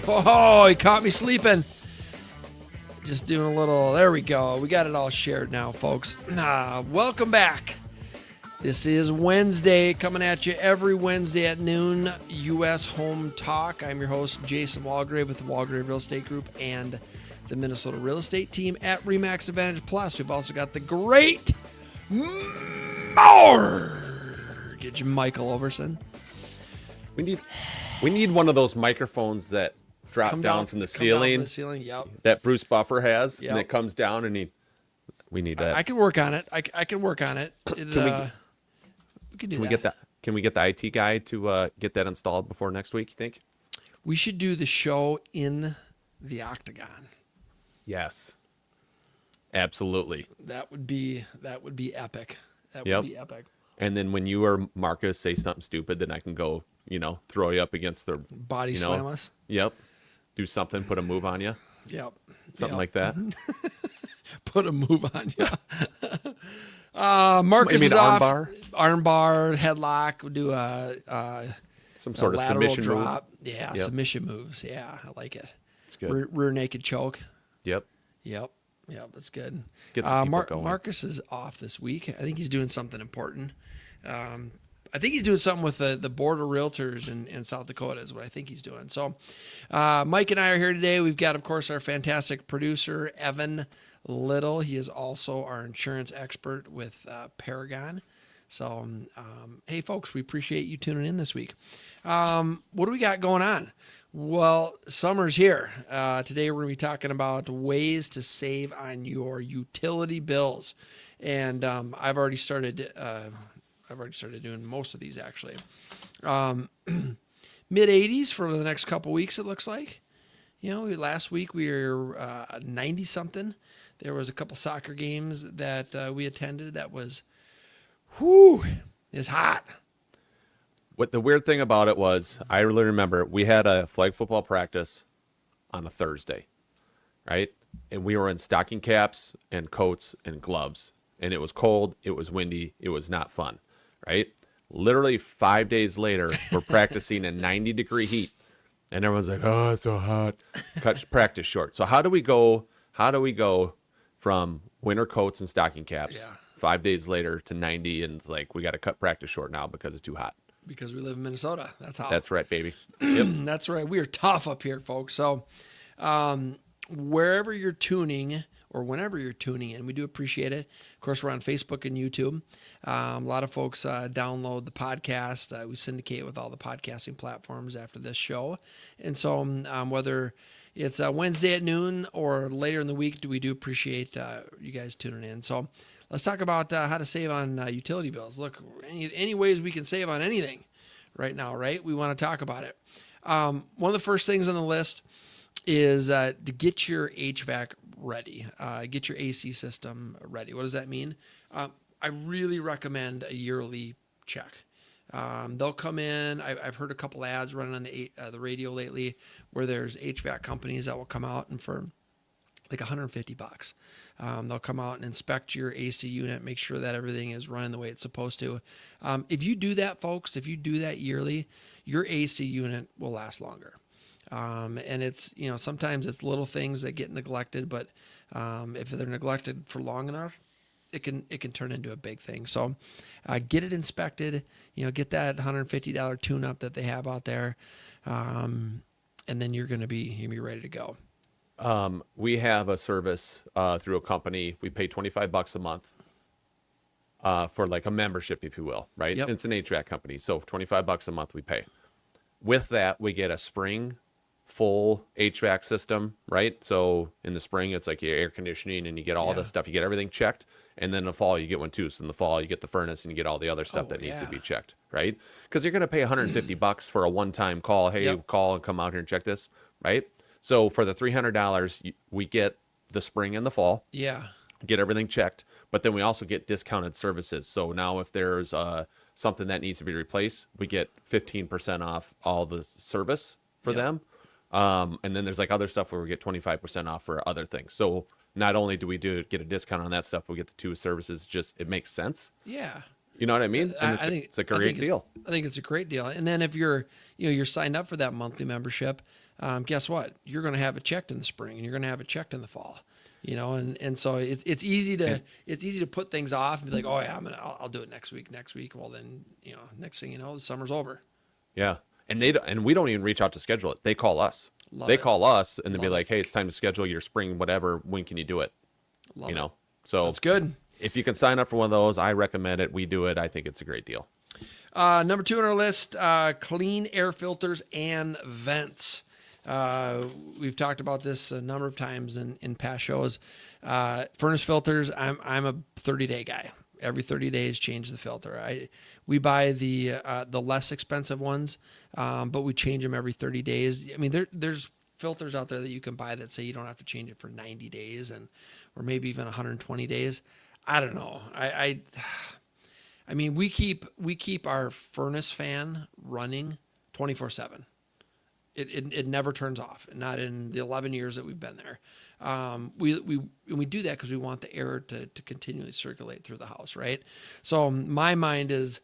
Oh, he caught me sleeping. Just doing a little, there we go. We got it all shared now, folks. Welcome back. This is Wednesday, coming at you every Wednesday at noon, U.S. Home Talk. I'm your host, Jason Walgrave with the Walgrave Real Estate Group and the Minnesota Real Estate Team at RE/MAX Advantage Plus. We've also got the great Mortgage Michael Overson. We need one of those microphones that drop down from the ceiling. Yep. That Bruce Buffer has, Yep. and it comes down, and we need that. I can work on it. I can work on it. We can do Can we that. get that? Can we get the IT guy to get that installed before next week? You think? We should do the show in the Octagon. Yes, absolutely. That would be epic. That Yep. would be epic. And then when you or Marcus say something stupid, then I can go, throw you up against the Body slam us. Yep. Do something, put a move on you. Yep. Something like that. Put a move on you. Marcus is off. Armbar, headlock. We'll do Some sort of lateral submission drop. move. Yeah, Yep. submission moves. Yeah, I like it. It's good. Rear naked choke. Yep. Yep, that's good. Get some people going. Marcus is off this week. I think he's doing something important. I think he's doing something with the Board of Realtors in South Dakota is what I think he's doing. So Mike and I are here today. We've got, of course, our fantastic producer, Evan Little. He is also our insurance expert with Paragon. So, hey, folks, we appreciate you tuning in this week. What do we got going on? Well, summer's here. Today we're going to be talking about ways to save on your utility bills. And I've already started doing most of these, actually. Mid-80s for the next couple weeks, it looks like. Last week we were 90-something. There was a couple soccer games that we attended that was, it's hot. What the weird thing about it was, I really remember we had a flag football practice on a Thursday, right? And we were in stocking caps and coats and gloves. And it was cold. It was windy. It was not fun, right? Literally 5 days later, we're practicing in 90-degree heat. And everyone's like, oh, it's so hot. Cut practice short. So how do we go from winter coats and stocking caps 5 days later to 90 and it's like we got to cut practice short now because it's too hot? Because we live in Minnesota. That's how. That's right, baby. Yep. That's right. We are tough up here, folks. So wherever you're tuning or whenever you're tuning in, we do appreciate it. Of course, we're on Facebook and YouTube. A lot of folks download the podcast. We syndicate with all the podcasting platforms after this show. And so whether it's Wednesday at noon or later in the week, we do appreciate you guys tuning in. So let's talk about how to save on utility bills. Look, any ways we can save on anything right now, right? We want to talk about it. One of the first things on the list is to get your HVAC ready, get your AC system ready. What does that mean? I really recommend a yearly check. They'll come in. I've heard a couple ads running on the radio lately where there's HVAC companies that will come out and for like $150. They'll come out and inspect your AC unit, make sure that everything is running the way it's supposed to. If you do that, folks, if you do that yearly, your AC unit will last longer. And it's, sometimes it's little things that get neglected, but if they're neglected for long enough, it can turn into a big thing. So get it inspected, get that $150 tune-up that they have out there, and then you're going to be ready to go. We have a service through a company. We pay $25 a month for like a membership, if you will, right? Yep. It's an HVAC company, so $25 a month we pay. With that, we get a spring full HVAC system, right? So in the spring, it's like your air conditioning and you get all this stuff. You get everything checked. And then in the fall, you get one too. So in the fall, you get the furnace and you get all the other stuff that needs to be checked, right? Because you're going to pay $150 for a one-time call. Hey, call and come out here and check this, right? So for the $300, we get the spring and the fall. Yeah. Get everything checked. But then we also get discounted services. So now if there's something that needs to be replaced, we get 15% off all the service for them. And then there's like other stuff where we get 25% off for other things. So not only do we get a discount on that stuff, we get the two services. Just it makes sense. Yeah. You know what I mean? And it's a great deal. I think it's a great deal. And then if you're signed up for that monthly membership, guess what? You're going to have it checked in the spring, and you're going to have it checked in the fall. And so it's easy to put things off and be like, oh yeah, I'll do it next week. Well, then next thing you know, the summer's over. Yeah, and we don't even reach out to schedule it. They call us. Call us and they'll be like, hey, it's time to schedule your spring whatever. When can you do it? So that's good. If you can sign up for one of those, I recommend it. We do it. I think it's a great deal. Number 2 on our list, clean air filters and vents. We've talked about this a number of times in past shows. Furnace filters, I'm a 30-day guy. Every 30 days, change the filter. We buy the less expensive ones, but we change them every 30 days. I mean, there's filters out there that you can buy that say you don't have to change it for 90 days or maybe even 120 days. I don't know. I mean, we keep our furnace fan running 24/7. It never turns off. Not in the 11 years that we've been there. We do that because we want the air to continually circulate through the house, right? So my mind is,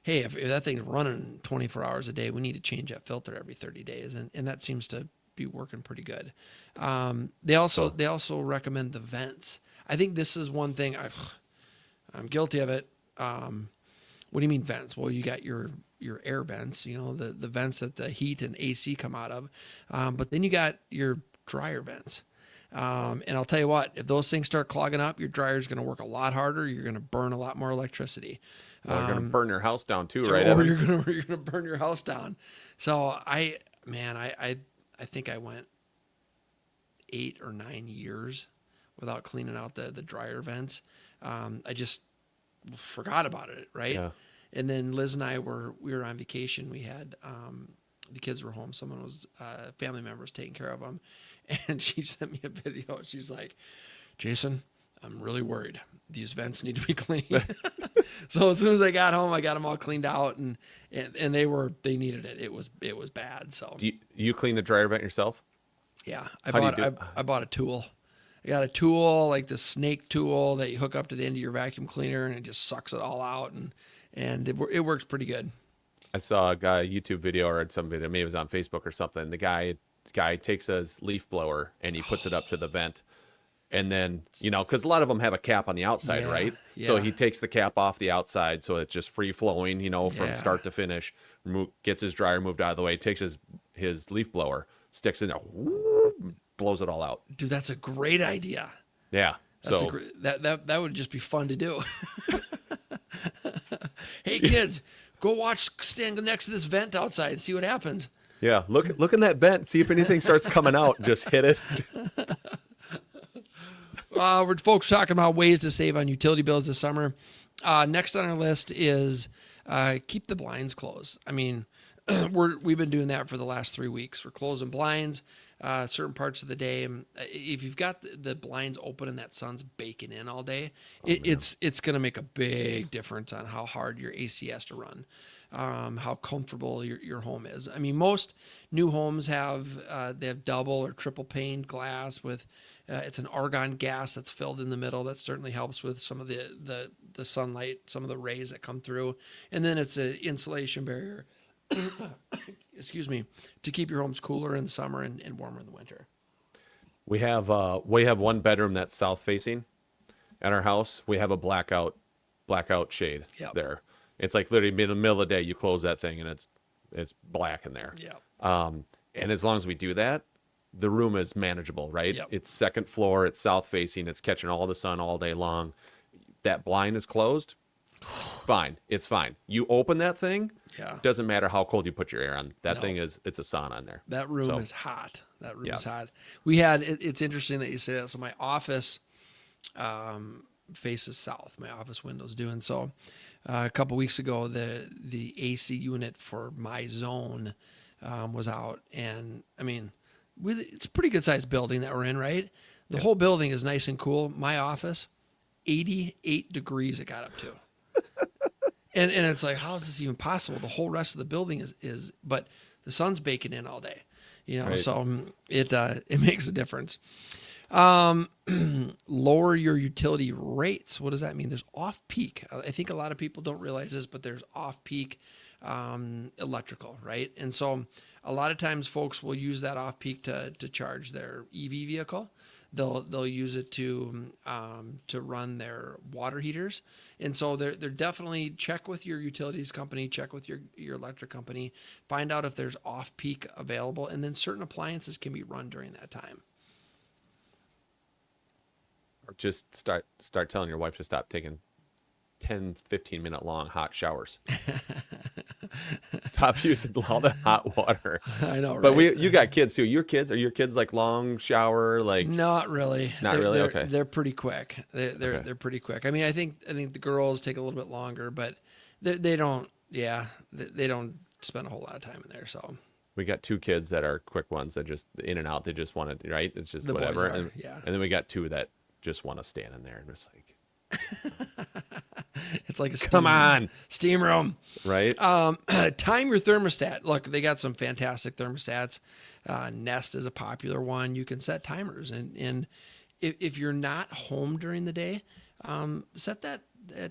hey, if that thing's running 24 hours a day, we need to change that filter every 30 days, and that seems to be working pretty good. They also recommend the vents. I think this is one thing I'm guilty of it. What do you mean vents? Well, you got your air vents, the vents that the heat and AC come out of. But then you got your dryer vents. And I'll tell you what, if those things start clogging up, your dryer's going to work a lot harder. You're going to burn a lot more electricity. Well, you're going to burn your house down too, right? Or you're going to burn your house down. So I think I went 8 or 9 years without cleaning out the dryer vents. I just forgot about it, right? Yeah. And then Liz and I we were on vacation. We had the kids were home. Someone was family member was taking care of them, and she sent me a video. She's like, "Jason, I'm really worried. These vents need to be cleaned." So as soon as I got home, I got them all cleaned out, and they needed it. It was bad. So do you clean the dryer vent yourself? Yeah, I bought a tool. I got a tool like the snake tool that you hook up to the end of your vacuum cleaner, and it just sucks it all out, and it works pretty good. I saw a YouTube video or some video, maybe it was on Facebook or something. The guy takes his leaf blower and he puts it up to the vent, and then because a lot of them have a cap on the outside, right? Yeah. So he takes the cap off the outside, so it's just free flowing, from start to finish. Gets his dryer moved out of the way, takes his leaf blower, sticks in there, blows it all out. Dude, that's a great idea. Yeah. That would just be fun to do. Hey kids, go stand next to this vent outside and see what happens. Yeah, look in that vent, see if anything starts coming out. Just hit it. We're folks talking about ways to save on utility bills this summer. Next on our list is keep the blinds closed. I mean, we've been doing that for the last 3 weeks. We're closing blinds certain parts of the day. If you've got the blinds open and that sun's baking in all day, it's going to make a big difference on how hard your AC has to run, how comfortable your home is. I mean, most new homes have double or triple pane glass with it's an argon gas that's filled in the middle. That certainly helps with some of the sunlight, some of the rays that come through, and then it's an insulation barrier. Excuse me, to keep your homes cooler in the summer and warmer in the winter. We have one bedroom that's south facing at our house. We have a blackout shade there. It's like literally in the middle of the day, you close that thing and it's black in there. Yeah. And as long as we do that, the room is manageable, right? Yep. It's second floor, it's south facing, it's catching all the sun all day long. That blind is closed. Fine. It's fine. You open that thing. Yeah. Doesn't matter how cold you put your air on. That thing it's a sauna in there. That room is hot. Is hot. We had, it's interesting that you say that. So my office faces south. My office window's doing so. A couple weeks ago, the AC unit for my zone was out. And I mean, it's a pretty good sized building that we're in, right? The whole building is nice and cool. My office, 88 degrees it got up to. And it's like, how is this even possible? The whole rest of the building is but the sun's baking in all day, Right. So it makes a difference. Lower your utility rates. What does that mean? There's off-peak. I think a lot of people don't realize this, but there's off-peak electrical, right? And so a lot of times folks will use that off-peak to charge their EV vehicle. They'll use it to run their water heaters. And so they're definitely check with your utilities company, check with your electric company, find out if there's off-peak available, and then certain appliances can be run during that time. Or just start telling your wife to stop taking 10, 15-minute long hot showers. Stop using all the hot water. I know, right? But you got kids too. Are your kids like long shower? Like Not really. Not really? Okay. They're pretty quick. They're pretty quick. I mean, I think the girls take a little bit longer, but they don't. Yeah, they don't spend a whole lot of time in there. So we got 2 kids that are quick ones that just in and out. They just want to, right? It's just The boys whatever. are, And yeah. then we got 2 that just want to stand in there and just like, it's like a come on, steam room. right? Time your thermostat. Look, they got some fantastic thermostats. Nest is a popular one. You can set timers, and if you're not home during the day, set that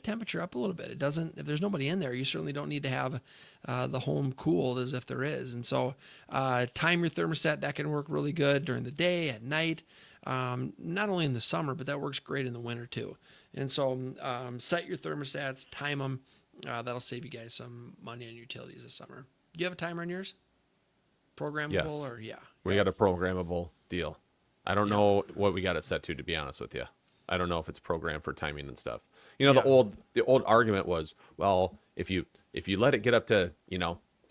temperature up a little bit. It doesn't. If there's nobody in there, you certainly don't need to have the home cooled as if there is. And so, time your thermostat. That can work really good during the day, at night. Not only in the summer, but that works great in the winter too. And so set your thermostats, time them. That'll save you guys some money on utilities this summer. Do you have a timer on yours? Programmable Yes. or yeah? We got a programmable deal. I don't know what we got it set to be honest with you. I don't know if it's programmed for timing and stuff. You know, Yeah. the old argument was, well, if you let it get up to,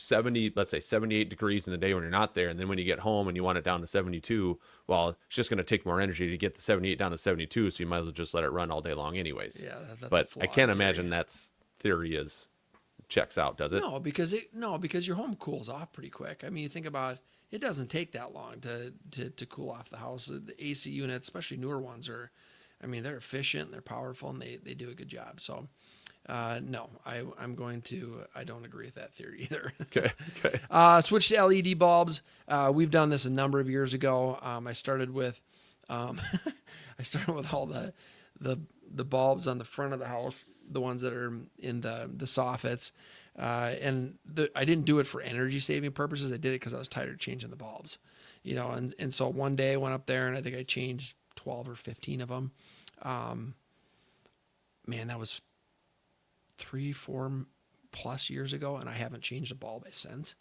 70, let's say 78 degrees in the day when you're not there, and then when you get home and you want it down to 72, well, it's just going to take more energy to get the 78 down to 72, so you might as well just let it run all day long anyways. Yeah, that's but a flawed I can't theory. imagine that's theory checks out, does it? No, because your home cools off pretty quick. I mean, you think about it doesn't take that long to cool off the house. The AC units, especially newer ones, they're efficient, they're powerful, and they do a good job. So, no, I don't agree with that theory either. Okay. Switch to LED bulbs. We've done this a number of years ago. I started with all the bulbs on the front of the house, the ones that are in the soffits. I didn't do it for energy saving purposes. I did it because I was tired of changing the bulbs, and so one day I went up there and I think I changed 12 or 15 of them. That was 3-4 plus years ago, and I haven't changed a bulb since.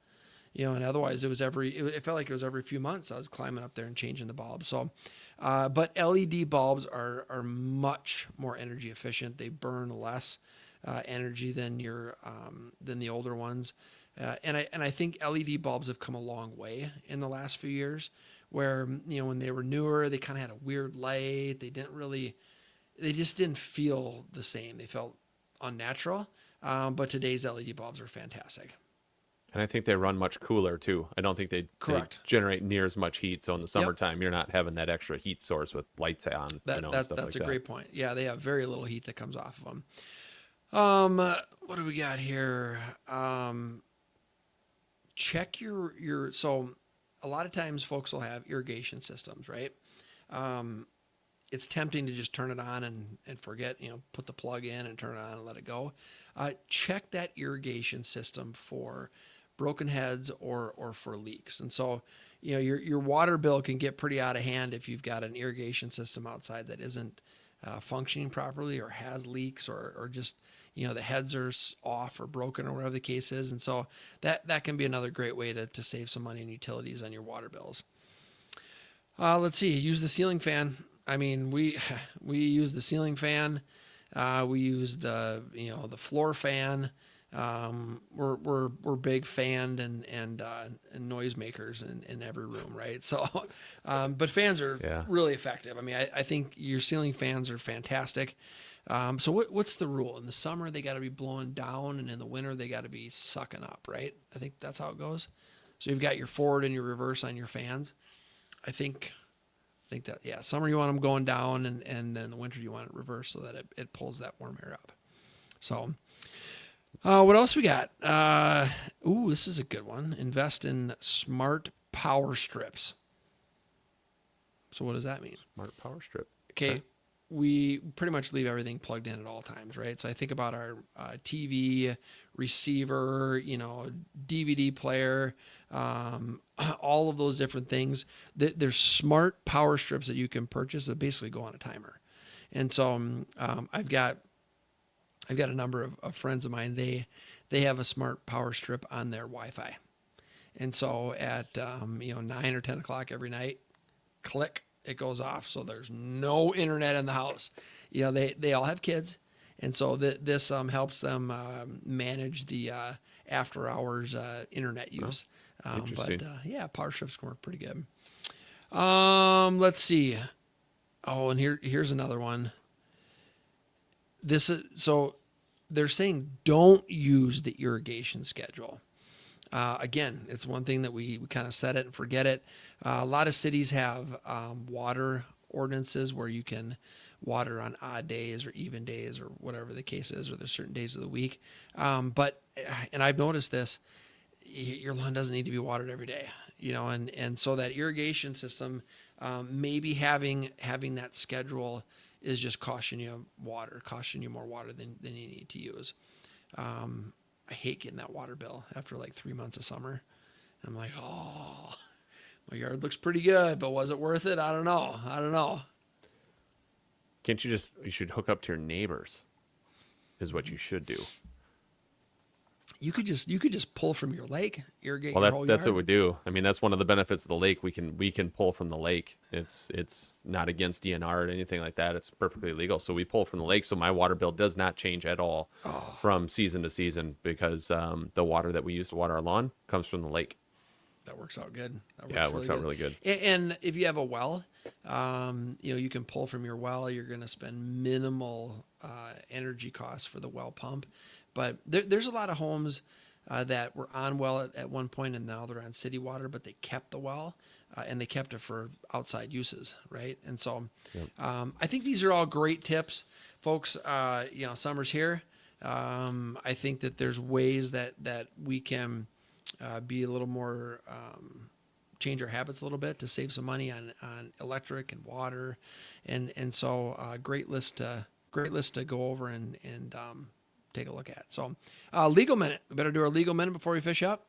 And otherwise it felt like it was every few months I was climbing up there and changing the bulb. So, but LED bulbs are much more energy efficient. They burn less energy than the older ones. And I think LED bulbs have come a long way in the last few years, where, when they were newer, they kind of had a weird light. They just didn't feel the same. They felt unnatural. But today's LED bulbs are fantastic. And I think they run much cooler too. I don't think they generate near as much heat. So in the summertime, You're not having that extra heat source with lights on. That's like a that. great point. Yeah, they have very little heat that comes off of them. What do we got here? Check your. So a lot of times folks will have irrigation systems, right? It's tempting to just turn it on and forget, put the plug in and turn it on and let it go. Check that irrigation system for broken heads or for leaks. And so, your water bill can get pretty out of hand if you've got an irrigation system outside that isn't functioning properly or has leaks or just, the heads are off or broken or whatever the case is. And so that can be another great way to save some money in utilities on your water bills. Let's see, use the ceiling fan. I mean, we use the ceiling fan. We use the floor fan. We're big fan and noisemakers in every room, right? So, but fans are really effective. I mean, I think your ceiling fans are fantastic. So what's the rule? In the summer they got to be blowing down, and in the winter they got to be sucking up, right? I think that's how it goes. So you've got your forward and your reverse on your fans. I think that, summer you want them going down, and then in the winter you want it reversed so that it pulls that warm air up. So, what else we got? This is a good one. Invest in smart power strips. So what does that mean? Smart power strip. Okay. We pretty much leave everything plugged in at all times, right? So I think about our TV, receiver, DVD player, all of those different things. There's smart power strips that you can purchase that basically go on a timer. And so I've got a number of friends of mine. They have a smart power strip on their Wi-Fi. And so at 9 or 10 o'clock every night, click, it goes off. So there's no internet in the house. They all have kids. And so this helps them manage the after hours internet use. Interesting. But power strips can work pretty good. Let's see. Oh, and here's another one. So they're saying don't use the irrigation schedule. Again, it's one thing that we kind of set it and forget it. A lot of cities have water ordinances where you can water on odd days or even days or whatever the case is, or there's certain days of the week. And I've noticed this, your lawn doesn't need to be watered every day, and so that irrigation system, maybe having that schedule is just costing you more water than you need to use. I hate getting that water bill after like 3 months of summer. I'm like, oh, my yard looks pretty good, but was it worth it? I don't know. Can't you should hook up to your neighbors is what you should do. You could just pull from your lake, irrigate Well, your whole that's yard. what we do. I mean, that's one of the benefits of the lake. We can pull from the lake. It's not against DNR or anything like that. It's perfectly legal. So we pull from the lake. So my water bill does not change at all from season to season because the water that we use to water our lawn comes from the lake. That works out good. It works out really good. And if you have a well, you can pull from your well. You're going to spend minimal energy costs for the well pump. But there's a lot of homes that were on well at one point, and now they're on city water, but they kept the well, and they kept it for outside uses, right? And so I think these are all great tips. Folks, summer's here. I think that there's ways that we can be a little more, change our habits a little bit to save some money on electric and water. And so great list to go over and take a look at. So legal minute. We better do our legal minute before we fish up.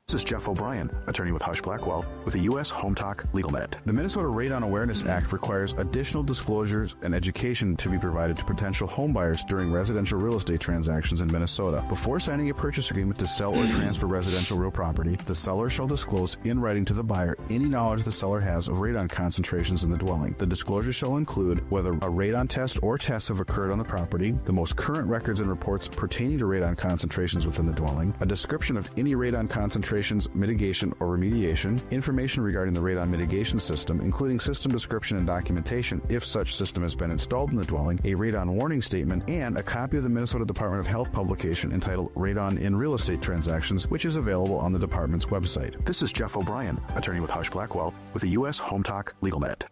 This is Jeff O'Brien, attorney with Hush Blackwell, with the U.S. Home Talk Legal Minute. The Minnesota Radon Awareness Act requires additional disclosures and education to be provided to potential homebuyers during residential real estate transactions in Minnesota. Before signing a purchase agreement to sell or transfer residential real property, the seller shall disclose in writing to the buyer any knowledge the seller has of radon concentrations in the dwelling. The disclosure shall include whether a radon test or tests have occurred on the property, the most current records and reports pertaining to radon concentrations within the dwelling, a description of any radon concentration mitigation, or remediation, information regarding the radon mitigation system, including system description and documentation if such system has been installed in the dwelling, a radon warning statement, and a copy of the Minnesota Department of Health publication entitled Radon in Real Estate Transactions, which is available on the department's website. This is Jeff O'Brien, attorney with Hush Blackwell, with the U.S. Home Talk Legal Minute.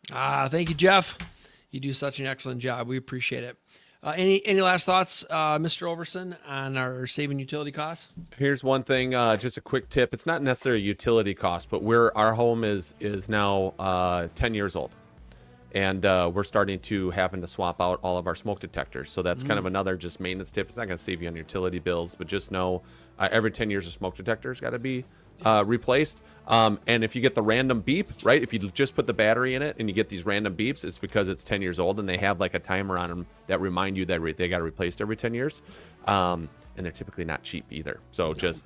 Thank you, Jeff. You do such an excellent job. We appreciate it. Any last thoughts, Mr. Overson, on our saving utility costs? Here's one thing, just a quick tip. It's not necessarily a utility cost, but our home is now 10 years old, and we're starting to having to swap out all of our smoke detectors. So that's kind of another just maintenance tip. It's not going to save you on utility bills, but just know every 10 years a smoke detector's got to be replaced. And if you get the random beep, right? If you just put the battery in it and you get these random beeps, it's because it's 10 years old and they have like a timer on them that remind you that they got replaced every 10 years. And they're typically not cheap either. So just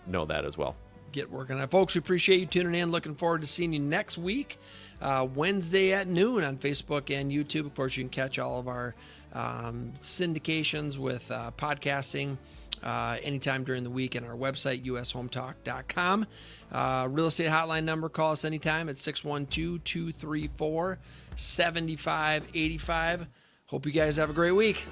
know that as well. Get working on it. Folks, we appreciate you tuning in. Looking forward to seeing you next week, Wednesday at noon on Facebook and YouTube. Of course, you can catch all of our syndications with podcasting anytime during the week on our website, ushometalk.com. Real estate hotline number, call us anytime at 612-234-7585. Hope you guys have a great week.